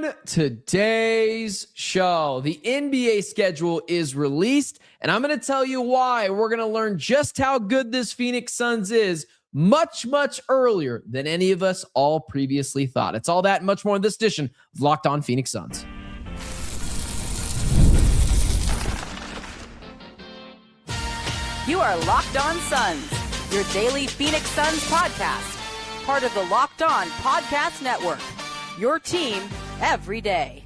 On today's show, the NBA schedule is released, and I'm going to tell you why. We're going to learn just how good this Phoenix Suns is much, much earlier than any of us all previously thought. It's all that and much more in this edition of Locked On Phoenix Suns. You are Locked On Suns, your daily Phoenix Suns podcast, part of the Locked On Podcast Network, your team every day.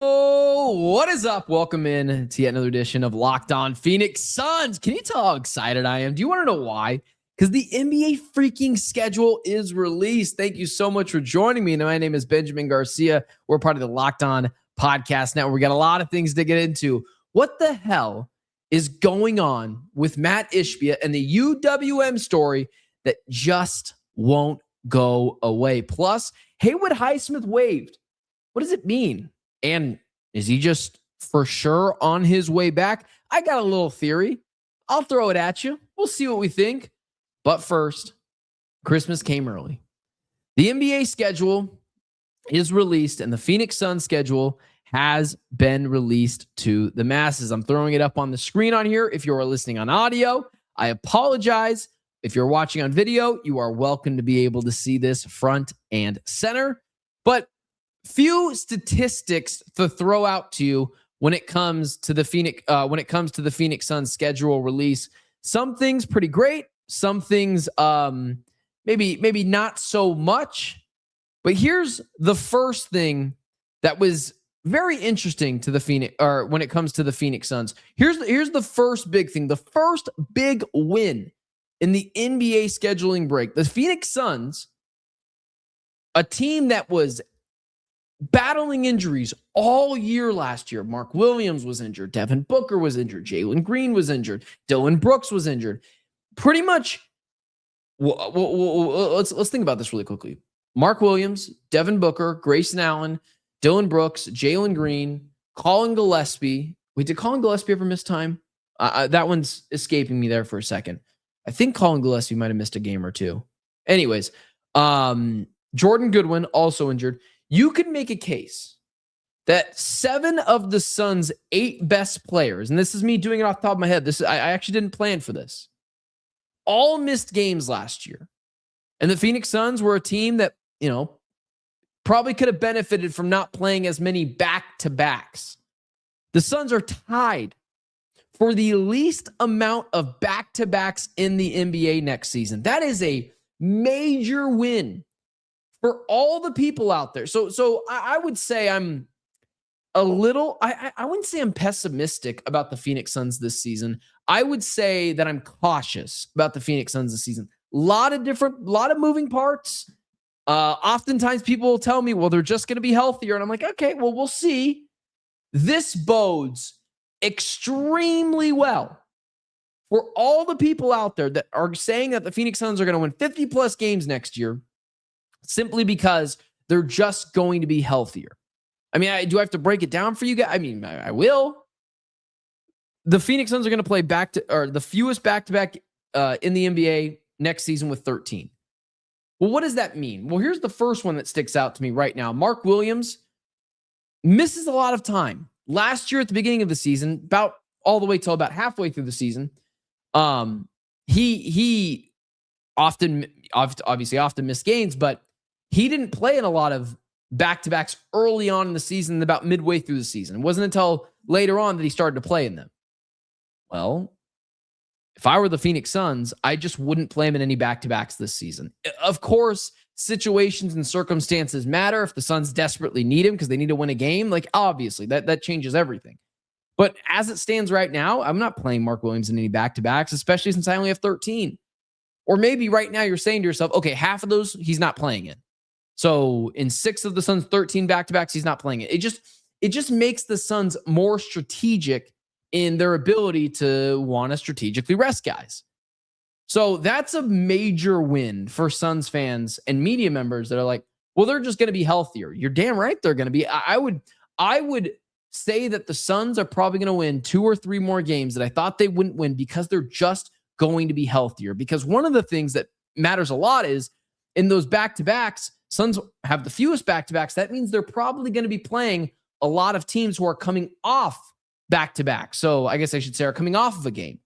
Oh, what is up? Welcome in to yet another edition of Locked On Phoenix Suns. Can you tell how excited I am? Do you want to know why? Because the NBA freaking schedule is released. Thank you so much for joining me. My name is Benjamin Garcia. We're part of the Locked On Podcast Network. We got a lot of things to get into. What the hell is going on with Matt Ishbia and the UWM story that just won't go away? Plus, Haywood Highsmith waived. What does it mean? And is he just for sure on his way back? I got a little theory. I'll throw it at you. We'll see what we think. But first, Christmas came early. The NBA schedule is released, and the Phoenix Suns schedule has been released to the masses. I'm throwing it up on the screen on here. If you're listening on audio, I apologize. If you're watching on video, you are welcome to be able to see this front and center. But few statistics to throw out to you when it comes to the Phoenix Suns schedule release. Some things pretty great, some things maybe not so much. But here's the first thing that was very interesting to the Phoenix, or when it comes to the Phoenix Suns. Here's the first big thing, the first big win in the NBA scheduling break. The Phoenix Suns, a team that was battling injuries all year last year. Mark Williams was injured. Devin Booker was injured. Jalen Green was injured. Dillon Brooks was injured. Pretty much, let's think about this really quickly. Mark Williams, Devin Booker, Grayson Allen, Dillon Brooks, Jalen Green, Colin Gillespie. Wait, did Colin Gillespie ever miss time? That one's escaping me there for a second. I think Colin Gillespie might have missed a game or two. Anyways, Jordan Goodwin also injured. You could make a case that 7 of the Suns' 8 best players, and this is me doing it off the top of my head. I actually didn't plan for this. All missed games last year. And the Phoenix Suns were a team that, probably could have benefited from not playing as many back-to-backs. The Suns are tied for the least amount of back-to-backs in the NBA next season. That is a major win for all the people out there. So I would say I'm a little, I wouldn't say I'm pessimistic about the Phoenix Suns this season. I would say that I'm cautious about the Phoenix Suns this season. A lot of moving parts. Oftentimes people will tell me, well, they're just going to be healthier. And I'm like, okay, well, we'll see. This bodes extremely well for all the people out there that are saying that the Phoenix Suns are going to win 50 plus games next year simply because they're just going to be healthier. I mean, do I have to break it down for you guys? I mean, I will. The Phoenix Suns are going to play the fewest back-to-back in the NBA next season with 13. Well, what does that mean? Well, here's the first one that sticks out to me right now. Mark Williams misses a lot of time. Last year at the beginning of the season, about all the way till about halfway through the season, he often missed games, but he didn't play in a lot of back-to-backs early on in the season, about midway through the season. It wasn't until later on that he started to play in them. Well, if I were the Phoenix Suns, I just wouldn't play him in any back-to-backs this season. Of course, situations and circumstances matter. If the Suns desperately need him because they need to win a game, obviously that changes everything. But as it stands right now, I'm not playing Mark Williams in any back-to-backs, especially since I only have 13. Or maybe right now you're saying to yourself, okay, half of those he's not playing in. So in 6 of the Suns' 13 back-to-backs, he's not playing it. It just makes the Suns more strategic in their ability to want to strategically rest guys. So that's a major win for Suns fans and media members that are like, well, they're just going to be healthier. You're damn right they're going to be. I would say that the Suns are probably going to win 2 or 3 more games that I thought they wouldn't win because they're just going to be healthier. Because one of the things that matters a lot is in those back-to-backs, Suns have the fewest back-to-backs. That means they're probably going to be playing a lot of teams who are coming off back-to-back. So I guess I should say are coming off of a game,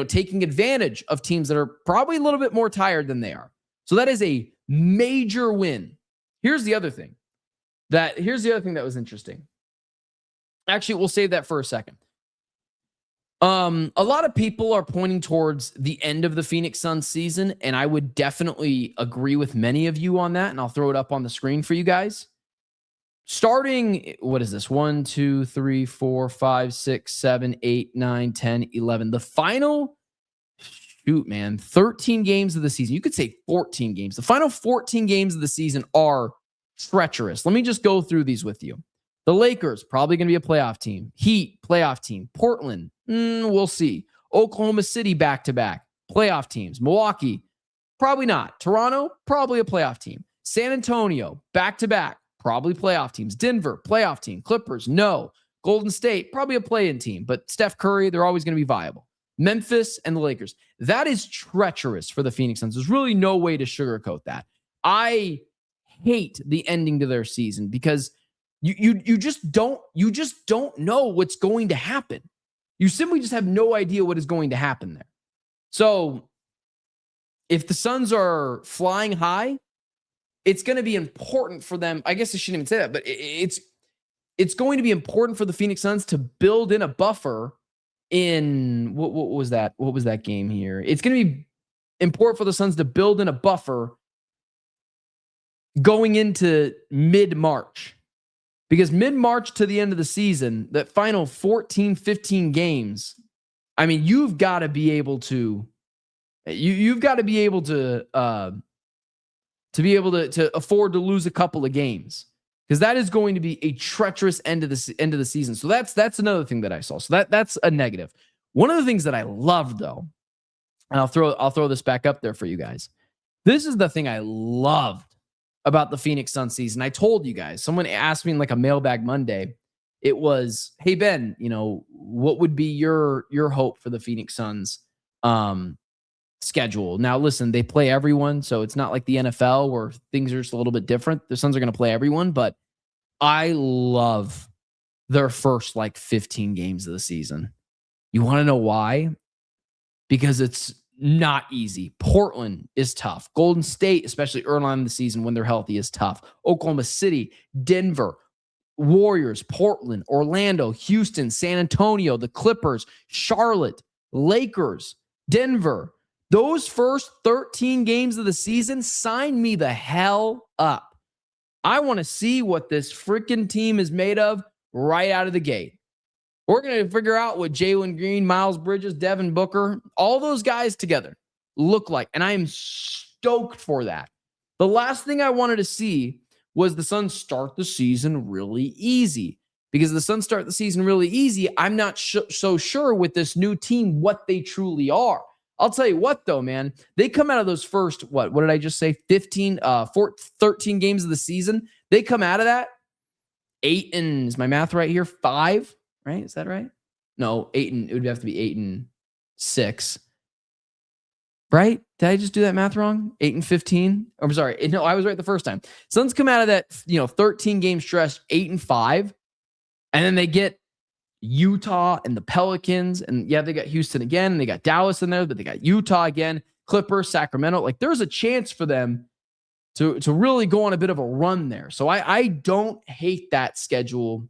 taking advantage of teams that are probably a little bit more tired than they are. So that is a major win. Here's the other thing that was interesting. Actually, we'll save that for a second. A lot of people are pointing towards the end of the Phoenix Suns season, and I would definitely agree with many of you on that, and I'll throw it up on the screen for you guys. Starting, what is this? 1, 2, 3, 4, 5, 6, 7, 8, 9, 10, 11. The final, 13 games of the season. You could say 14 games. The final 14 games of the season are treacherous. Let me just go through these with you. The Lakers, probably going to be a playoff team. Heat, playoff team. Portland, we'll see. Oklahoma City, back-to-back. Playoff teams. Milwaukee, probably not. Toronto, probably a playoff team. San Antonio, back-to-back. Probably playoff teams. Denver, playoff team. Clippers, no. Golden State, probably a play-in team. But Steph Curry, they're always going to be viable. Memphis and the Lakers. That is treacherous for the Phoenix Suns. There's really no way to sugarcoat that. I hate the ending to their season because you just don't know what's going to happen. You simply just have no idea what is going to happen there. So if the Suns are flying high, it's going to be important for them. I guess I shouldn't even say that, but it's going to be important for the Phoenix Suns to build in a buffer in what was that? What was that game here? It's going to be important for the Suns to build in a buffer going into mid-March. Because mid-March to the end of the season, that final 14, 15 games, I mean, you've got to be able to afford to lose a couple of games, because that is going to be a treacherous end of the season. So that's another thing that I saw. So that's a negative. One of the things that I loved, though, and I'll throw this back up there for you guys. This is the thing I loved about the Phoenix Suns season. I told you guys, someone asked me in like a mailbag Monday. It was, hey Ben, what would be your hope for the Phoenix Suns schedule? Now listen, they play everyone, so it's not like the NFL where things are just a little bit different. The Suns are going to play everyone, but I love their first 15 games of the season. You want to know why? Because it's not easy. Portland is tough. Golden State, especially early on in the season when they're healthy, is tough. Oklahoma City, Denver, Warriors, Portland, Orlando, Houston, San Antonio, the Clippers, Charlotte, Lakers, Denver. Those first 13 games of the season, sign me the hell up. I want to see what this freaking team is made of right out of the gate. We're going to figure out what Jalen Green, Miles Bridges, Devin Booker, all those guys together look like. And I am stoked for that. The last thing I wanted to see was the Suns start the season really easy. Because if the Suns start the season really easy, I'm not so sure with this new team what they truly are. I'll tell you what, though, man. They come out of those first, what did I just say? 13 games of the season. They come out of that 8 and, is my math right here? 5. Right? Is that right? No, 8 and, it would have to be 8 and 6. Right? Did I just do that math wrong? 8 and 15? I'm sorry. No, I was right the first time. Suns come out of that, 13 game stretch, 8 and 5. And then they get Utah and the Pelicans. And yeah, they got Houston again. And they got Dallas in there, but they got Utah again, Clippers, Sacramento. There's a chance for them to really go on a bit of a run there. So I don't hate that schedule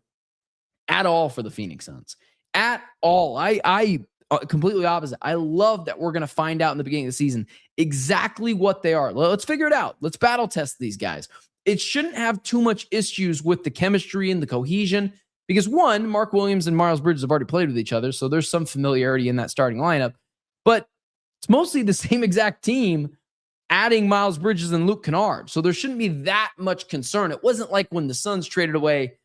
at all for the Phoenix Suns. At all. I completely opposite. I love that we're going to find out in the beginning of the season exactly what they are. Let's figure it out. Let's battle test these guys. It shouldn't have too much issues with the chemistry and the cohesion because, one, Mark Williams and Miles Bridges have already played with each other, so there's some familiarity in that starting lineup. But it's mostly the same exact team adding Miles Bridges and Luke Kennard. So there shouldn't be that much concern. It wasn't like when the Suns traded away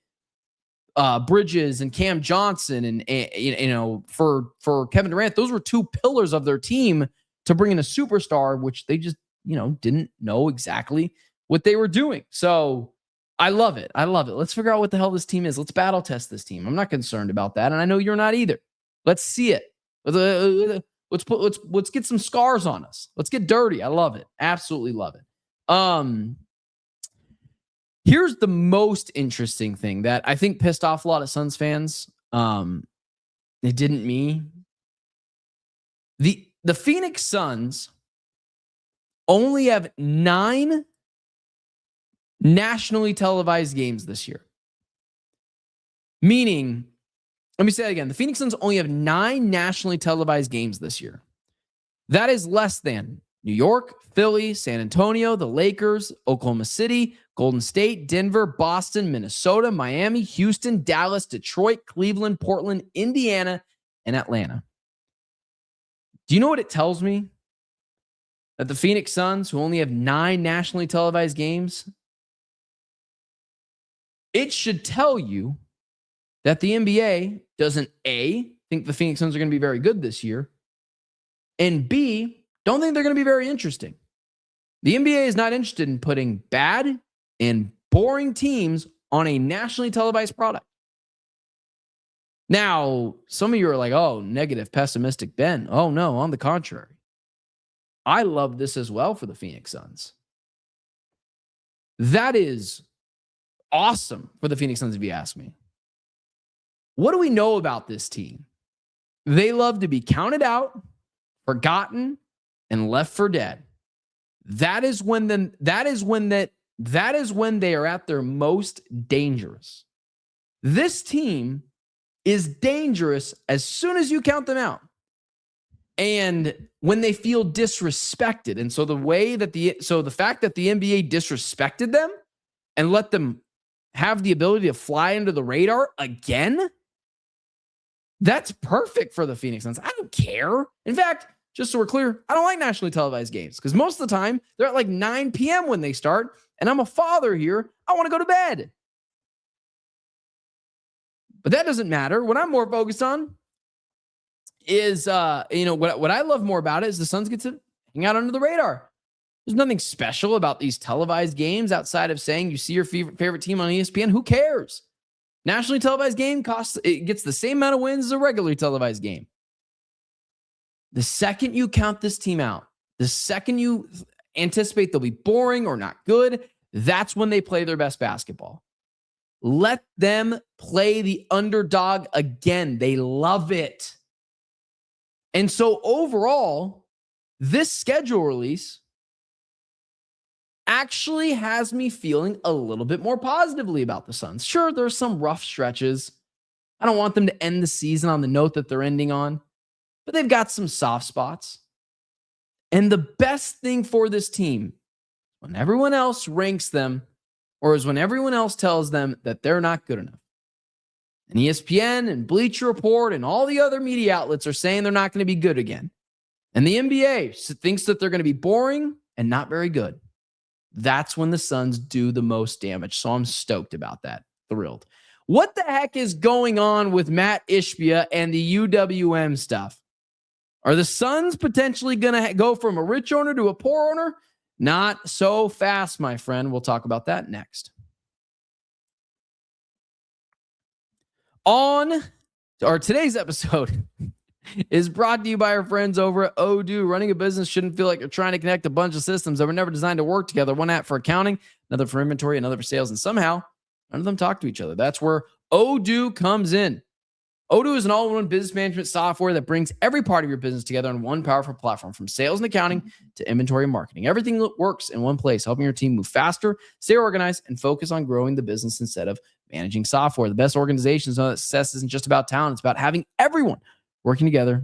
Bridges and Cam Johnson and for Kevin Durant. Those were two pillars of their team to bring in a superstar, which they just didn't know exactly what they were doing. So I love it. Let's figure out what the hell this team is. Let's battle test this team. I'm not concerned about that, and I know you're not either. Let's see it. Let's get some scars on us. Let's get dirty. I love it. Absolutely love it. Here's the most interesting thing that I think pissed off a lot of Suns fans. It didn't me. The Phoenix Suns only have 9 nationally televised games this year. Meaning, let me say it again. The Phoenix Suns only have 9 nationally televised games this year. That is less than New York, Philly, San Antonio, the Lakers, Oklahoma City, Golden State, Denver, Boston, Minnesota, Miami, Houston, Dallas, Detroit, Cleveland, Portland, Indiana, and Atlanta. Do you know what it tells me? That the Phoenix Suns, who only have 9 nationally televised games, it should tell you that the NBA doesn't A, think the Phoenix Suns are going to be very good this year, and B, don't think they're going to be very interesting. The NBA is not interested in putting bad and boring teams on a nationally televised product. Now, some of you are like, oh, negative, pessimistic Ben. Oh, no, on the contrary. I love this as well for the Phoenix Suns. That is awesome for the Phoenix Suns, if you ask me. What do we know about this team? They love to be counted out, forgotten, and left for dead. That is when they are at their most dangerous. This team is dangerous as soon as you count them out. And when they feel disrespected. And so the fact that the NBA disrespected them and let them have the ability to fly under the radar again, that's perfect for the Phoenix Suns. I don't care. In fact, just so we're clear, I don't like nationally televised games because most of the time they're at like 9 p.m. when they start, and I'm a father here. I want to go to bed. But that doesn't matter. What I'm more focused on is, what I love more about it is the Suns get to hang out under the radar. There's nothing special about these televised games outside of saying you see your favorite team on ESPN. Who cares? Nationally televised game gets the same amount of wins as a regularly televised game. The second you count this team out, the second you anticipate they'll be boring or not good, that's when they play their best basketball. Let them play the underdog again. They love it. And so overall, this schedule release actually has me feeling a little bit more positively about the Suns. Sure, there's some rough stretches. I don't want them to end the season on the note that they're ending on, but they've got some soft spots. And the best thing for this team, when everyone else ranks them, or is when everyone else tells them that they're not good enough. And ESPN and Bleacher Report and all the other media outlets are saying they're not going to be good again. And the NBA thinks that they're going to be boring and not very good. That's when the Suns do the most damage. So I'm stoked about that. Thrilled. What the heck is going on with Matt Ishbia and the UWM stuff? Are the Suns potentially going to go from a rich owner to a poor owner? Not so fast, my friend. We'll talk about that next. Today's episode is brought to you by our friends over at Odoo. Running a business shouldn't feel like you're trying to connect a bunch of systems that were never designed to work together. One app for accounting, another for inventory, another for sales, and somehow none of them talk to each other. That's where Odoo comes in. Odoo is an all-in-one business management software that brings every part of your business together on one powerful platform, from sales and accounting to inventory and marketing. Everything works in one place, helping your team move faster, stay organized, and focus on growing the business instead of managing software. The best organizations know that success isn't just about talent. It's about having everyone working together,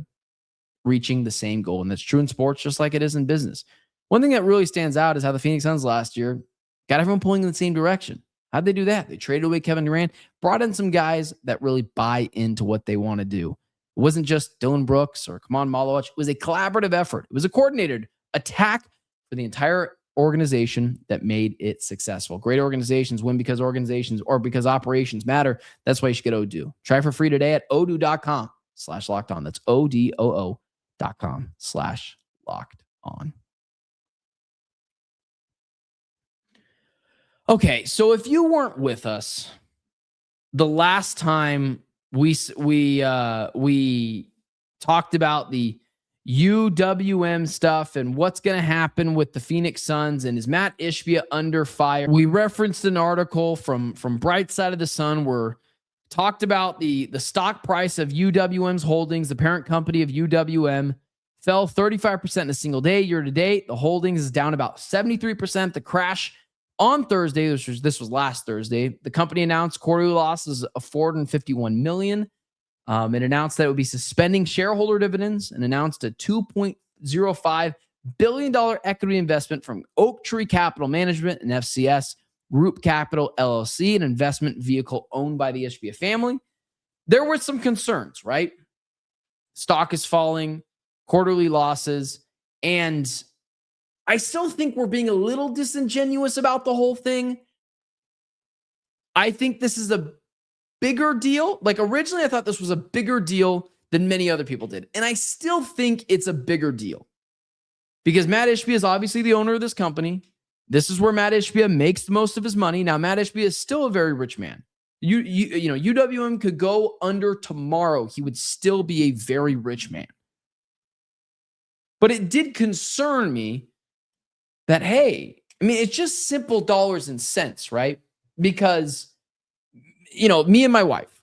reaching the same goal. And that's true in sports just like it is in business. One thing that really stands out is how the Phoenix Suns last year got everyone pulling in the same direction. How'd they do that? They traded away Kevin Durant, brought in some guys that really buy into what they want to do. It wasn't just Dylan Brooks or Kaman Malowich. It was a collaborative effort. It was a coordinated attack for the entire organization that made it successful. Great organizations win because operations matter. That's why you should get Odoo. Try for free today at odoo.com/lockedon. That's odoo.com/lockedon. Okay, so if you weren't with us the last time we talked about the UWM stuff and what's going to happen with the Phoenix Suns, and is Matt Ishbia under fire? We referenced an article from Bright Side of the Sun where talked about the stock price of UWM's holdings. The parent company of UWM fell 35% in a single day year to date. The holdings is down about 73%. The crash on Thursday, this was last Thursday, the company announced quarterly losses of $451 million. It announced that it would be suspending shareholder dividends and announced a $2.05 billion equity investment from Oak Tree Capital Management and FCS Group Capital LLC, an investment vehicle owned by the Ishbia family. There were some concerns, right? Stock is falling, quarterly losses, and I still think we're being a little disingenuous about the whole thing. I think this is a bigger deal. Like originally, I thought this was a bigger deal than many other people did. And I still think it's a bigger deal because Matt Ishbia is obviously the owner of this company. This is where Matt Ishbia makes the most of his money. Now, Matt Ishbia is still a very rich man. You know, UWM could go under tomorrow. He would still be a very rich man. But it did concern me that, hey, I mean, it's just simple dollars and cents, right? Because, you know, me and my wife,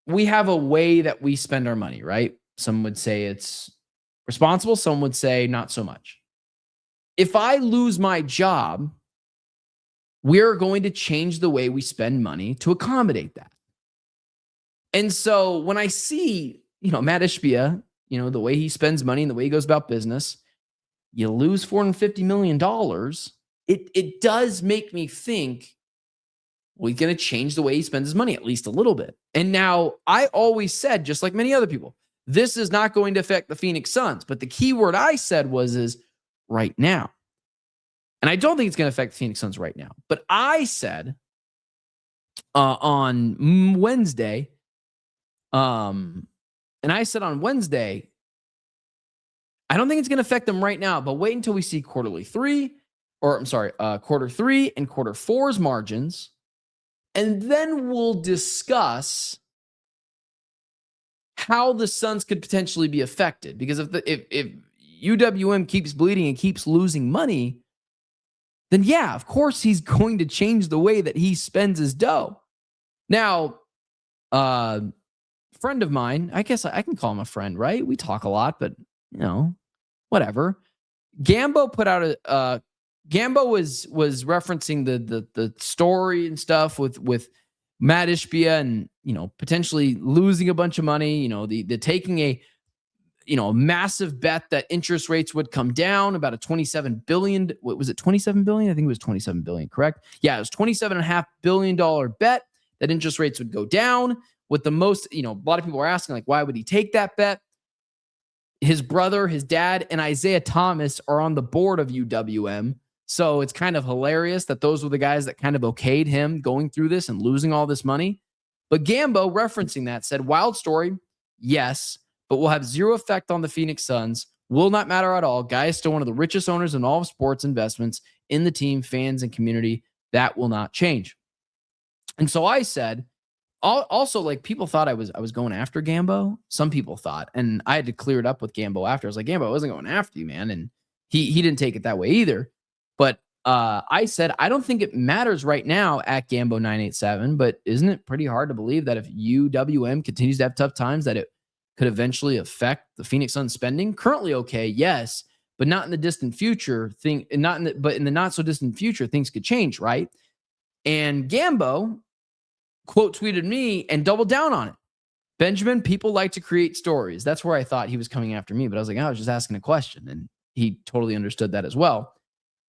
we have a way that we spend our money, right? Some would say it's responsible. Some would say not so much. If I lose my job, we're going to change the way we spend money to accommodate that. And so when I see, you know, Matt Ishbia, you know, the way he spends money and the way he goes about business, you lose $450 million, it does make me think, well, he's going to change the way he spends his money at least a little bit. And now I always said, just like many other people, this is not going to affect the Phoenix Suns. But the key word I said is right now. And I don't think it's going to affect the Phoenix Suns right now. But I said on Wednesday, I don't think it's going to affect them right now, but wait until we see quarter three and quarter four's margins. And then we'll discuss how the Suns could potentially be affected. Because if UWM keeps bleeding and keeps losing money, then yeah, of course he's going to change the way that he spends his dough. Now, friend of mine, I guess I can call him a friend, right? We talk a lot, but you know, whatever. Gambo put out Gambo was referencing the story and stuff with Matt Ishbia and, you know, potentially losing a bunch of money, you know, the taking a massive bet that interest rates would come down, about a $27 billion. What was it? $27 billion? I think it was $27 billion, correct? Yeah, it was $27.5 billion bet that interest rates would go down. With the most, you know, a lot of people are asking, like, why would he take that bet? His brother, his dad, and Isaiah Thomas are on the board of UWM. So it's kind of hilarious that those were the guys that kind of okayed him going through this and losing all this money. But Gambo, referencing that, said, wild story, yes, but will have zero effect on the Phoenix Suns. Will not matter at all. Guy is still one of the richest owners in all of sports investments in the team, fans, and community. That will not change. And so I said, also, like, people thought I was going after Gambo. Some people thought, and I had to clear it up with Gambo after. I was like, Gambo, I wasn't going after you, man. And he didn't take it that way either. But I said, I don't think it matters right now at Gambo 987, but isn't it pretty hard to believe that if UWM continues to have tough times, that it could eventually affect the Phoenix Suns spending? Currently okay, yes, but not in the distant future. But in the not so distant future, things could change, right? And Gambo quote tweeted me and doubled down on it. Benjamin, people like to create stories. That's where I thought he was coming after me, but I was like, I was just asking a question, and he totally understood that as well.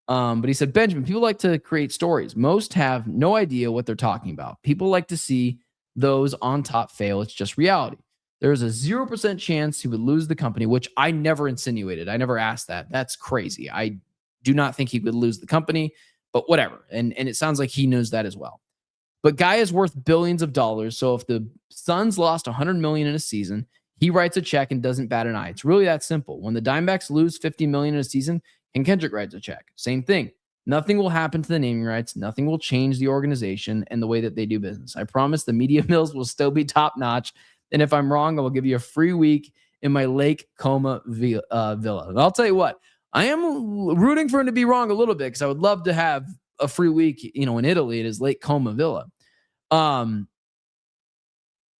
But he said, Benjamin, people like to create stories. Most have no idea what they're talking about. People like to see those on top fail. It's just reality. There's a 0% chance he would lose the company, which I never insinuated. I never asked that. That's crazy. I do not think he would lose the company, but whatever. And it sounds like he knows that as well. But guy is worth billions of dollars. So if the Suns lost $100 million in a season, he writes a check and doesn't bat an eye. It's really that simple. When the Diamondbacks lose $50 million in a season, and Kendrick writes a check. Same thing. Nothing will happen to the naming rights. Nothing will change the organization and the way that they do business. I promise the media mills will still be top notch. And if I'm wrong, I will give you a free week in my Lake Como villa. And I'll tell you what, I am rooting for him to be wrong a little bit because I would love to have a free week, in Italy at his Lake Como villa.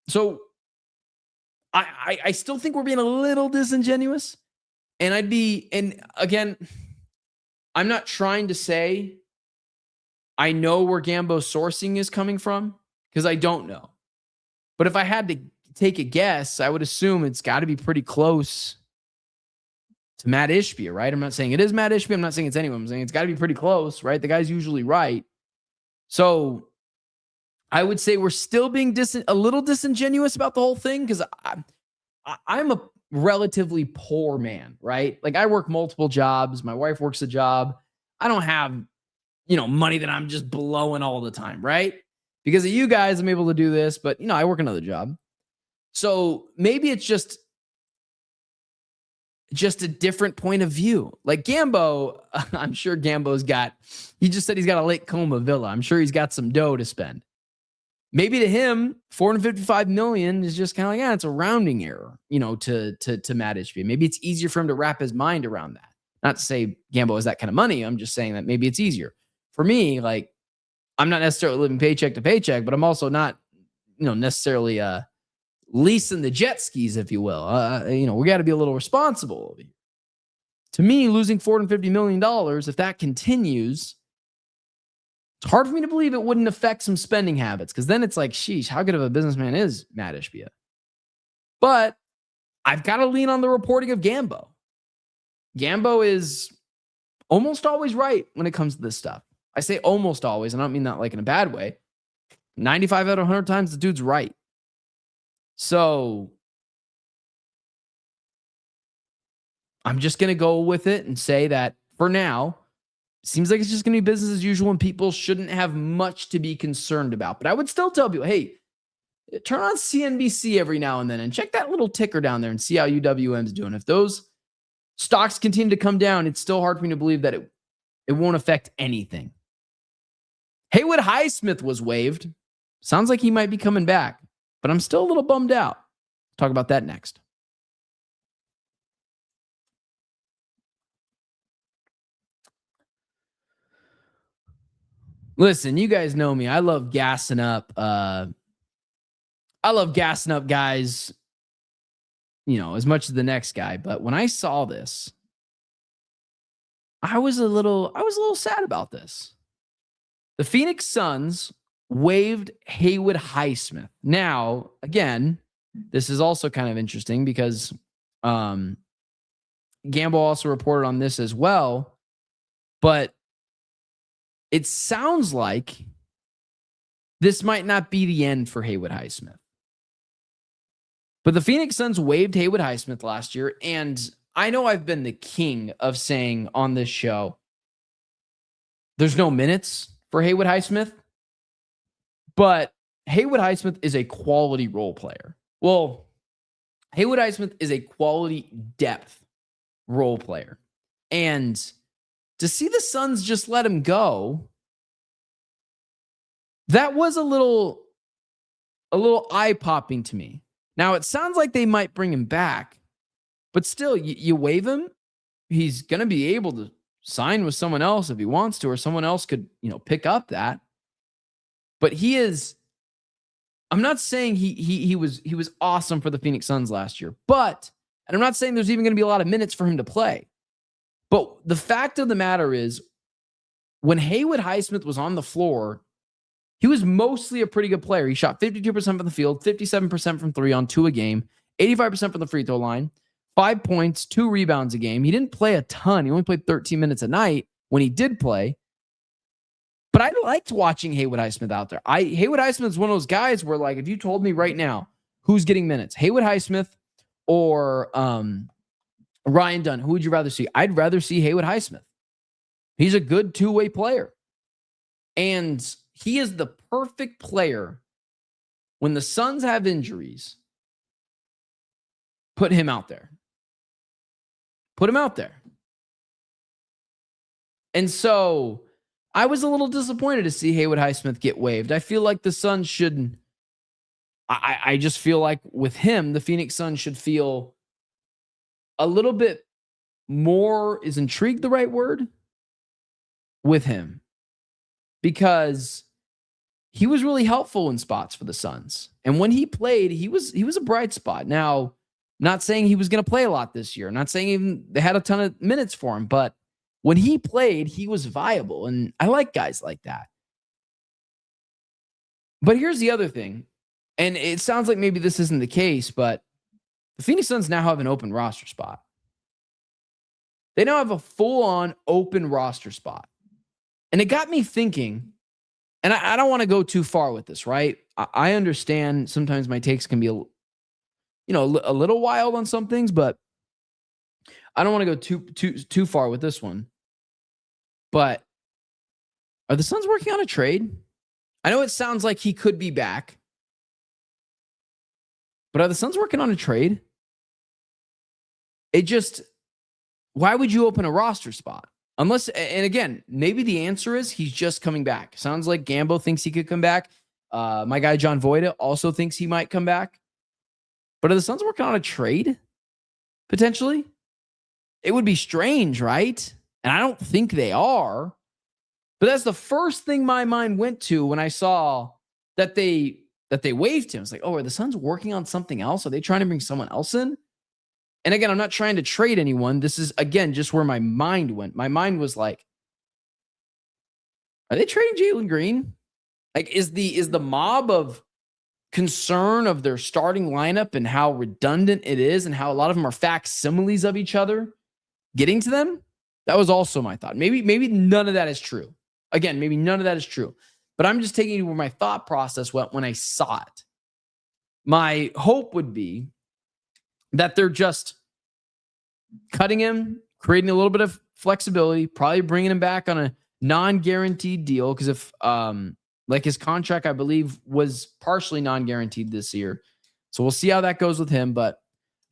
So I still think we're being a little disingenuous. And again, I'm not trying to say I know where Gambo's sourcing is coming from because I don't know. But if I had to take a guess, I would assume it's got to be pretty close to Matt Ishbia, right? I'm not saying it is Matt Ishbia. I'm not saying it's anyone. I'm saying it's got to be pretty close, right? The guy's usually right. So I would say we're still being a little disingenuous about the whole thing because I'm a relatively poor man, right? Like I work multiple jobs. My wife works a job. I don't have, money that I'm just blowing all the time, right? Because of you guys, I'm able to do this, but I work another job. So maybe it's just a different point of view. Like Gambo, I'm sure he just said he's got a Lake Como villa. I'm sure he's got some dough to spend. Maybe to him, $455 million is just kind of like, it's a rounding error, to Matt Ishbia. Maybe it's easier for him to wrap his mind around that. Not to say Gambo has that kind of money. I'm just saying that maybe it's easier. For me, like, I'm not necessarily living paycheck to paycheck, but I'm also not, necessarily leasing the jet skis, if you will. We got to be a little responsible over here. To me, losing $450 million, if that continues, it's hard for me to believe it wouldn't affect some spending habits because then it's like, sheesh, how good of a businessman is Matt Ishbia? But I've got to lean on the reporting of Gambo. Gambo is almost always right when it comes to this stuff. I say almost always, and I don't mean that like in a bad way. 95 out of 100 times, the dude's right. So I'm just going to go with it and say that for now, seems like it's just going to be business as usual and people shouldn't have much to be concerned about. But I would still tell people, hey, turn on CNBC every now and then and check that little ticker down there and see how UWM's doing. If those stocks continue to come down, it's still hard for me to believe that it won't affect anything. Haywood Highsmith was waived. Sounds like he might be coming back, but I'm still a little bummed out. Talk about that next. Listen, you guys know me. I love gassing up. I love gassing up guys, as much as the next guy. But when I saw this, I was a little sad about this. The Phoenix Suns waived Haywood Highsmith. Now, again, this is also kind of interesting because Gambo also reported on this as well. But it sounds like this might not be the end for Haywood Highsmith. But the Phoenix Suns waived Haywood Highsmith last year, and I know I've been the king of saying on this show, there's no minutes for Haywood Highsmith, but Haywood Highsmith is a quality role player. Well, Haywood Highsmith is a quality depth role player. And to see the Suns just let him go, that was a little eye-popping to me. Now, it sounds like they might bring him back, but still, you waive him, he's going to be able to sign with someone else if he wants to, or someone else could, pick up that. But he is, I'm not saying he was awesome for the Phoenix Suns last year, and I'm not saying there's even going to be a lot of minutes for him to play. But the fact of the matter is, when Haywood Highsmith was on the floor, he was mostly a pretty good player. He shot 52% from the field, 57% from three on 2 a game, 85% from the free throw line, 5 points, 2 rebounds a game. He didn't play a ton. He only played 13 minutes a night when he did play. But I liked watching Haywood Highsmith out there. Haywood Highsmith is one of those guys where, like, if you told me right now who's getting minutes, Haywood Highsmith or Ryan Dunn, who would you rather see? I'd rather see Haywood Highsmith. He's a good two-way player. And he is the perfect player when the Suns have injuries. Put him out there. Put him out there. And so I was a little disappointed to see Haywood Highsmith get waived. I feel like the Suns should. I just feel like with him, the Phoenix Suns should feel a little bit more, is intrigued the right word, with him, because he was really helpful in spots for the Suns. And when he played, he was a bright spot. Now, not saying he was going to play a lot this year, not saying even they had a ton of minutes for him, but when he played, he was viable. And I like guys like that. But here's the other thing. And it sounds like maybe this isn't the case, but the Phoenix Suns now have an open roster spot. They now have a full-on open roster spot. And it got me thinking, and I don't want to go too far with this, right? I understand sometimes my takes can be a little wild on some things, but I don't want to go too far with this one. But are the Suns working on a trade? I know it sounds like he could be back, but are the Suns working on a trade? Why would you open a roster spot? Unless, and again, maybe the answer is he's just coming back. Sounds like Gambo thinks he could come back. My guy John Voida also thinks he might come back. But are the Suns working on a trade? Potentially? It would be strange, right? And I don't think they are. But that's the first thing my mind went to when I saw that they waived him. It's like, oh, are the Suns working on something else? Are they trying to bring someone else in? And again, I'm not trying to trade anyone. This is, again, just where my mind went. My mind was like, are they trading Jalen Green? Like, is the mob of concern of their starting lineup and how redundant it is and how a lot of them are facsimiles of each other getting to them? That was also my thought. Maybe none of that is true. Again, maybe none of that is true. But I'm just taking you where my thought process went when I saw it. My hope would be that they're just cutting him, creating a little bit of flexibility, probably bringing him back on a non-guaranteed deal. Because if, like his contract, I believe, was partially non-guaranteed this year. So we'll see how that goes with him. But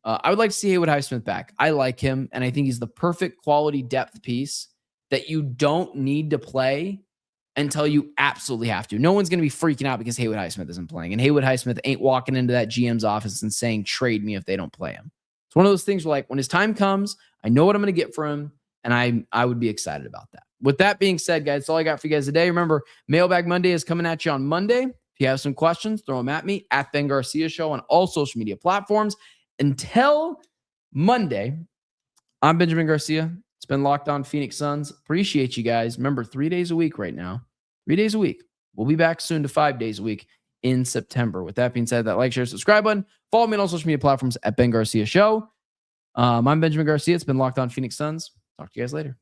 I would like to see Haywood Highsmith back. I like him, and I think he's the perfect quality depth piece that you don't need to play until you absolutely have to. No one's going to be freaking out because Haywood Highsmith isn't playing. And Haywood Highsmith ain't walking into that GM's office and saying, trade me if they don't play him. It's one of those things where, like, when his time comes, I know what I'm going to get for him, and I would be excited about that. With that being said, guys, that's all I got for you guys today. Remember, Mailbag Monday is coming at you on Monday. If you have some questions, throw them at me, at Ben Garcia Show on all social media platforms. Until Monday, I'm Benjamin Garcia. It's been Locked On Phoenix Suns. Appreciate you guys. Remember, 3 days a week right now. 3 days a week. We'll be back soon to 5 days a week in September. With that being said, that like, share, subscribe button. Follow me on all social media platforms at Ben Garcia Show. I'm Benjamin Garcia. It's been Locked On Phoenix Suns. Talk to you guys later.